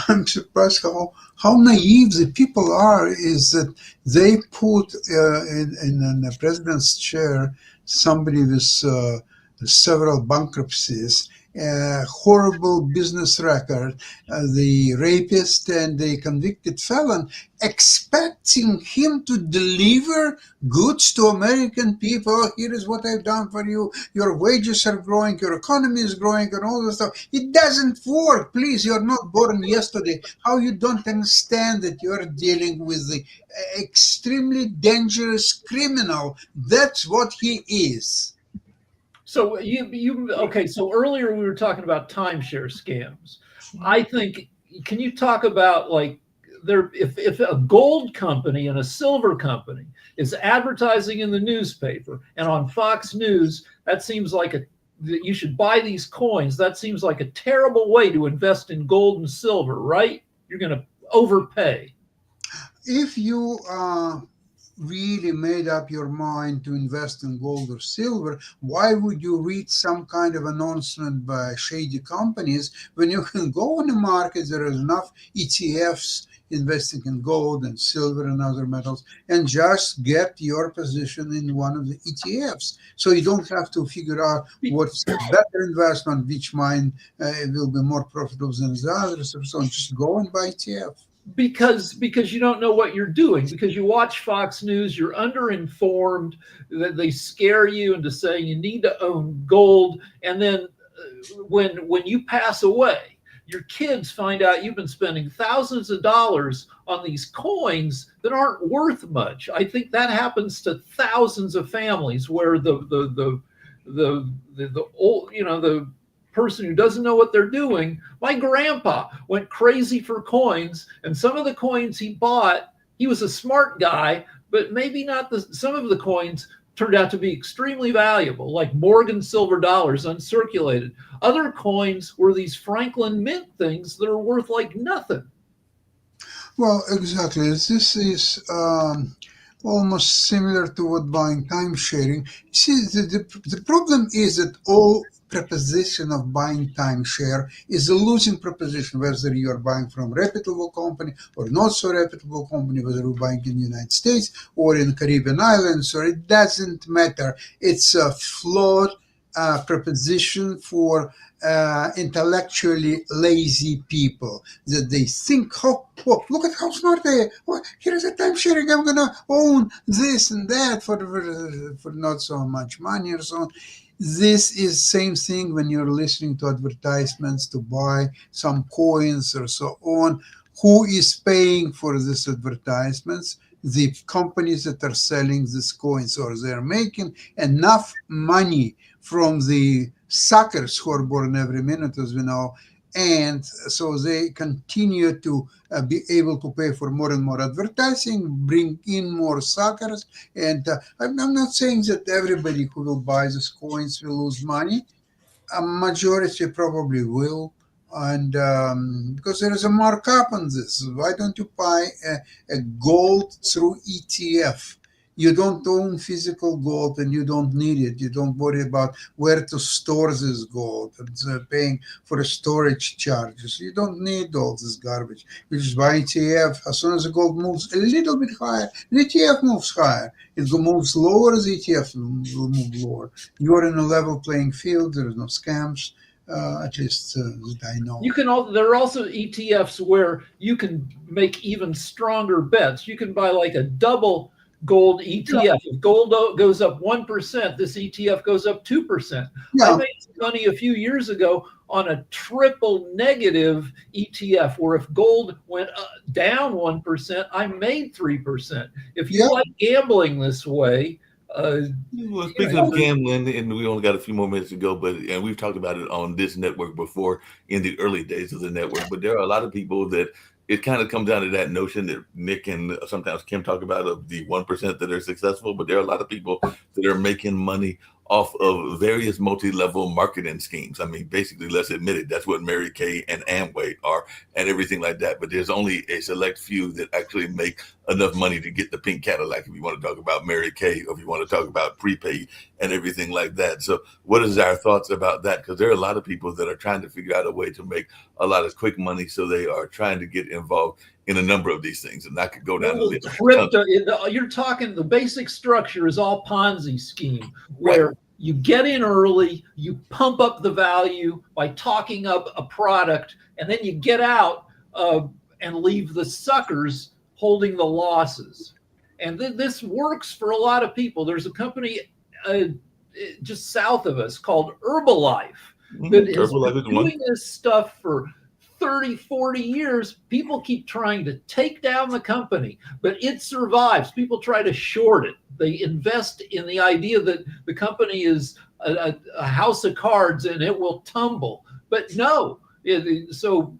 I'm surprised how naive the people are, is that they put in the president's chair somebody with several bankruptcies, a horrible business record, the rapist and the convicted felon, expecting him to deliver goods to American people. Here is what I've done for you. Your wages are growing, your economy is growing, and all this stuff. It doesn't work. Please, you're not born yesterday. How you don't understand that you're dealing with the extremely dangerous criminal? That's what he is.
So okay. So earlier we were talking about timeshare scams. I think, can you talk about, like, if a gold company and a silver company is advertising in the newspaper and on Fox News, that seems like that you should buy these coins. That seems like a terrible way to invest in gold and silver, right? You're going to overpay.
If you really made up your mind to invest in gold or silver, why would you read some kind of announcement by shady companies when you can go on the market? There is enough ETFs investing in gold and silver and other metals, and just get your position in one of the ETFs. So you don't have to figure out what's a better investment, which mine will be more profitable than the others, or so on. Just go and buy ETF.
Because you don't know what you're doing, because you watch Fox News, you're underinformed, that they scare you into saying you need to own gold, and then when you pass away, your kids find out you've been spending thousands of dollars on these coins that aren't worth much. I think that happens to thousands of families where the old, the person who doesn't know what they're doing. My grandpa went crazy for coins, and some of the coins he bought, he was a smart guy, but maybe not some of the coins turned out to be extremely valuable, like Morgan silver dollars uncirculated. Other coins were these Franklin Mint things that are worth like nothing.
Well, exactly. This is almost similar to what buying time sharing. See, the problem is that all proposition of buying timeshare is a losing proposition, whether you are buying from a reputable company or not so reputable company, whether you're buying in the United States or in Caribbean islands, or it doesn't matter. It's a flawed proposition for intellectually lazy people, that they think, oh, look at how smart they are. Oh, here's a timesharing. I'm going to own this and that for not so much money or so on. This is same thing when you're listening to advertisements to buy some coins or so on. Who is paying for these advertisements? The companies that are selling these coins, or they're making enough money from the suckers who are born every minute, as we know, and so they continue to be able to pay for more and more advertising, bring in more suckers. And I'm not saying that everybody who will buy these coins will lose money. A majority probably will. And because there is a markup on this, why don't you buy a gold through ETF? You don't own physical gold and you don't need it. You don't worry about where to store this gold and paying for storage charges. You don't need all this garbage. You just buy ETF. As soon as the gold moves a little bit higher, the ETF moves higher. If it moves lower, the ETF will move lower. You're in a level playing field. There is no scams. At least that I know.
There are also ETFs where you can make even stronger bets. You can buy like a double gold ETF. If gold goes up 1%, this ETF goes up 2%.
Yeah.
I made some money a few years ago on a triple negative ETF, where if gold went down 1%, I made 3%. If you
Yeah.
like gambling this way,
Well, speaking of gambling, and we only got a few more minutes to go, and we've talked about it on this network before in the early days of the network, but there are a lot of people that it kind of comes down to that notion that Nick and sometimes Kim talk about of the 1% that are successful, but there are a lot of people that are making money off of various multi-level marketing schemes. I mean, basically, let's admit it, that's what Mary Kay and Amway are and everything like that. But there's only a select few that actually make enough money to get the pink Cadillac, if you want to talk about Mary Kay, or if you want to talk about prepaid and everything like that. So what is our thoughts about that? Because there are a lot of people that are trying to figure out a way to make a lot of quick money. So they are trying to get involved in a number of these things. And I could go down the list.
Crypto, you're talking, the basic structure is all Ponzi scheme, where you get in early, you pump up the value by talking up a product, and then you get out and leave the suckers holding the losses. And this works for a lot of people. There's a company just south of us called Herbalife that has been doing this stuff for 30, 40 years. People keep trying to take down the company, but it survives. People try to short it. They invest in the idea that the company is a house of cards and it will tumble. But no, so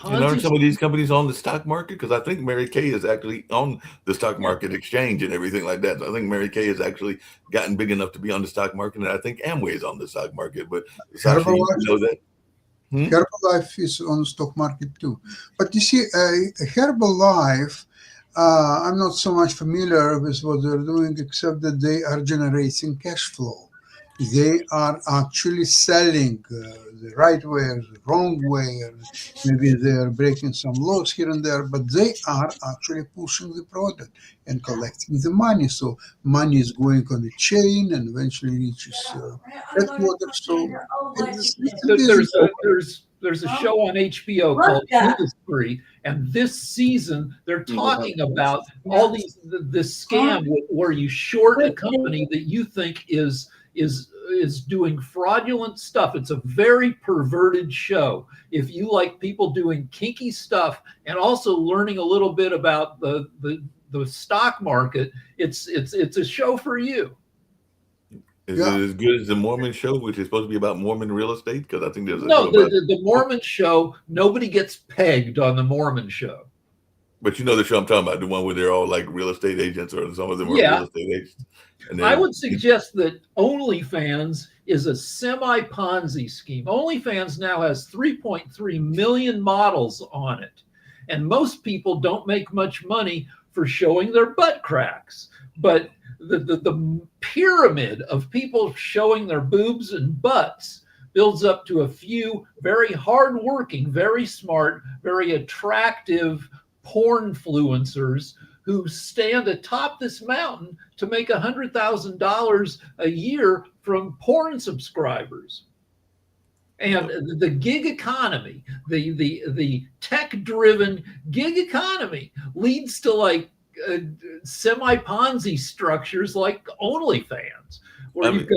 and aren't some of these companies on the stock market? Because I think Mary Kay is actually on the stock market exchange and everything like that. So I think Mary Kay has actually gotten big enough to be on the stock market, and I think Amway is on the stock market. But Sasha, you know that.
Herbalife is on the stock market too. But you see, Herbalife, I'm not so much familiar with what they're doing, except that they are generating cash flow. They are actually selling the right way or the wrong way, or maybe they are breaking some laws here and there, but they are actually pushing the product and collecting the money. So money is going on a chain and eventually reaches headquarters. So
there's a show on HBO called Industry, and this season they're talking about all this scam where you short a company that you think is doing fraudulent stuff. It's a very perverted show. If you like people doing kinky stuff and also learning a little bit about the stock market, it's a show for you.
Is it as good as the Mormon show, which is supposed to be about Mormon real estate? Because I think there's
the Mormon show. Nobody gets pegged on the Mormon show.
But you know the show I'm talking about, the one where they're all like real estate agents, or some of them are real estate agents. And
I would suggest that OnlyFans is a semi-Ponzi scheme. OnlyFans now has 3.3 million models on it. And most people don't make much money for showing their butt cracks. But the pyramid of people showing their boobs and butts builds up to a few very hardworking, very smart, very attractive pornfluencers who stand atop this mountain to make $100,000 a year from porn subscribers. And the gig economy, the tech-driven gig economy, leads to like semi-Ponzi structures like OnlyFans, where you've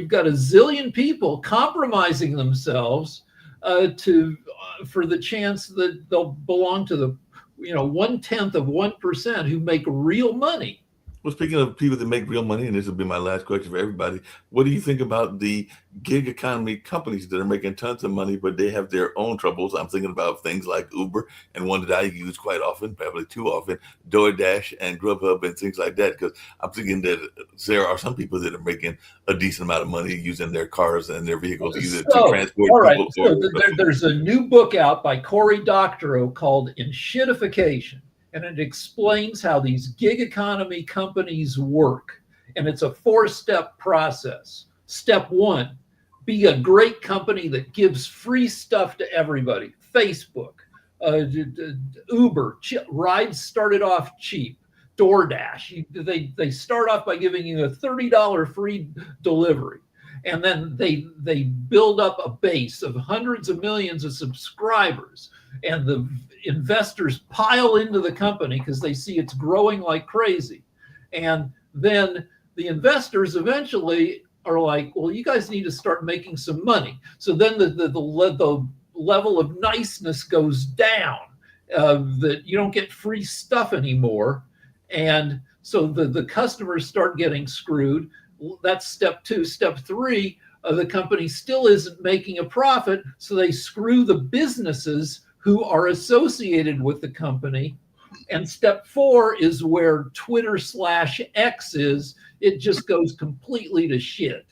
got a zillion people compromising themselves for the chance that they'll belong to the 1/10 of 1% who make real money.
Well, speaking of people that make real money, and this will be my last question for everybody, what do you think about the gig economy companies that are making tons of money, but they have their own troubles? I'm thinking about things like Uber, and one that I use quite often, probably too often, DoorDash and Grubhub and things like that, because I'm thinking that there are some people that are making a decent amount of money using their cars and their vehicles either to transport
all right,
people.
There's a new book out by Cory Doctorow called Enshittification. And it explains how these gig economy companies work. And it's a 4-step process. Step 1, be a great company that gives free stuff to everybody. Facebook, Uber, rides started off cheap. DoorDash, they start off by giving you a $30 free delivery. And then they build up a base of hundreds of millions of subscribers. And investors pile into the company because they see it's growing like crazy. And then the investors eventually are like, well, you guys need to start making some money. So then the level of niceness goes down, that you don't get free stuff anymore. And so the customers start getting screwed. That's step 2. Step 3, the company still isn't making a profit. So they screw the businesses who are associated with the company. And step 4 is where Twitter/X is. It just goes completely to shit.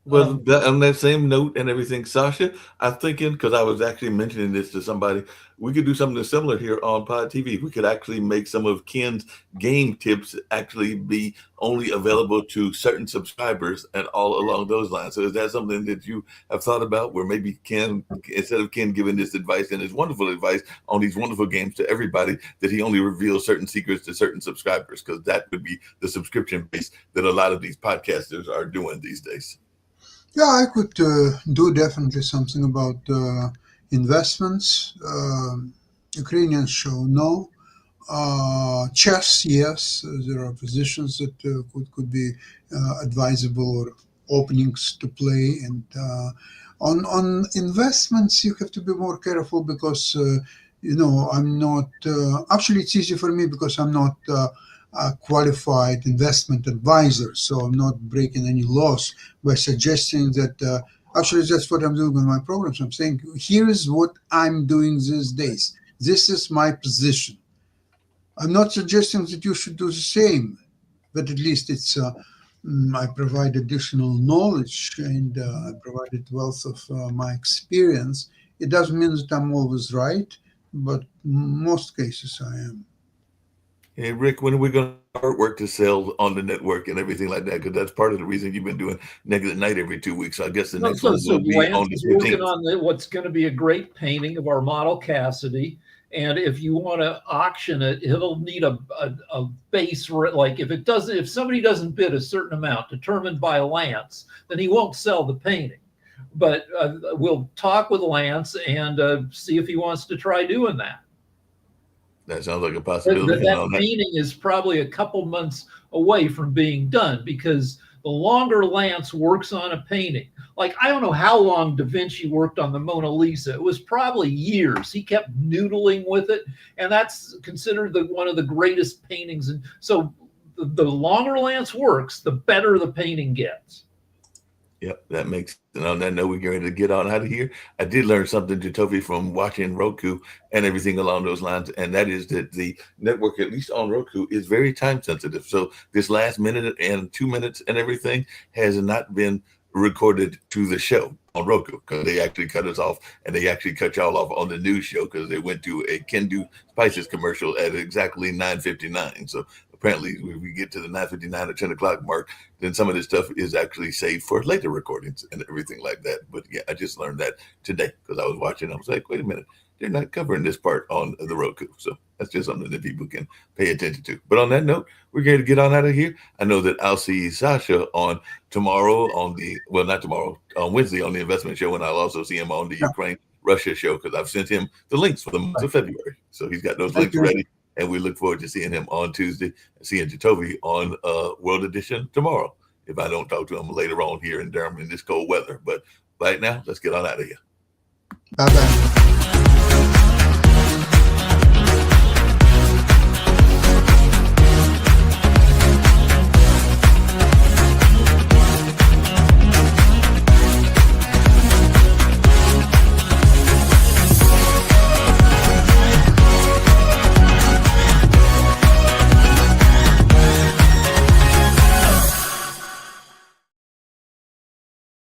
Well, on that same note and everything, Sasha, I'm thinking, because I was actually mentioning this to somebody, we could do something similar here on Pod TV. We could actually make some of Ken's game tips actually be only available to certain subscribers and all along those lines. So is that something that you have thought about, where maybe Ken, instead of Ken giving this advice and his wonderful advice on these wonderful games to everybody, that he only reveals certain secrets to certain subscribers? Because that would be the subscription base that a lot of these podcasters are doing these days.
Yeah, I could do definitely something about investments. Ukrainian show, no. Chess, yes. There are positions that could be advisable, or openings to play. And on investments, you have to be more careful because, I'm not, actually it's easy for me because I'm not a qualified investment advisor, so I'm not breaking any laws by suggesting that, actually that's what I'm doing with my programs. I'm saying, here is what I'm doing these days. This is my position. I'm not suggesting that you should do the same, but at least it's, I provide additional knowledge, and I provided wealth of my experience. It doesn't mean that I'm always right, but most cases I am.
Hey, Rick, when are we going to start work to sell on the network and everything like that? Because that's part of the reason you've been doing Negative Night every 2 weeks. So I guess the next one will be
Lance
on the
is working
15th.
on what's going to be a great painting of our model Cassidy. And if you want to auction it, it'll need a base, like if somebody doesn't bid a certain amount determined by Lance, then he won't sell the painting. But we'll talk with Lance and see if he wants to try doing that.
That sounds like a possibility.
That painting is probably a couple months away from being done, because the longer Lance works on a painting, like I don't know how long Da Vinci worked on the Mona Lisa. It was probably years. He kept noodling with it, and that's considered one of the greatest paintings. And so the longer Lance works, the better the painting gets.
Yep, that makes. And on that note, we're ready to get on out of here. I did learn something, Jatovi, from watching Roku and everything along those lines, and that is that the network, at least on Roku, is very time sensitive. So this last minute and 2 minutes and everything has not been recorded to the show on Roku, because they actually cut us off, and they actually cut y'all off on the news show because they went to a Kendu Spices commercial at exactly 9:59. So apparently, when we get to the 9:59 or 10 o'clock mark, then some of this stuff is actually saved for later recordings and everything like that. But yeah, I just learned that today because I was watching. I was like, wait a minute, they're not covering this part on the Roku. So that's just something that people can pay attention to. But on that note, we're going to get on out of here. I know that I'll see Sasha on tomorrow on not tomorrow, on Wednesday on the investment show. And I'll also see him on the Ukraine-Russia show, because I've sent him the links for the month of February. So he's got those links ready. And we look forward to seeing him on Tuesday and seeing Jatovi on World Edition tomorrow, if I don't talk to him later on here in Durham in this cold weather. But right now, let's get on out of here.
Bye-bye.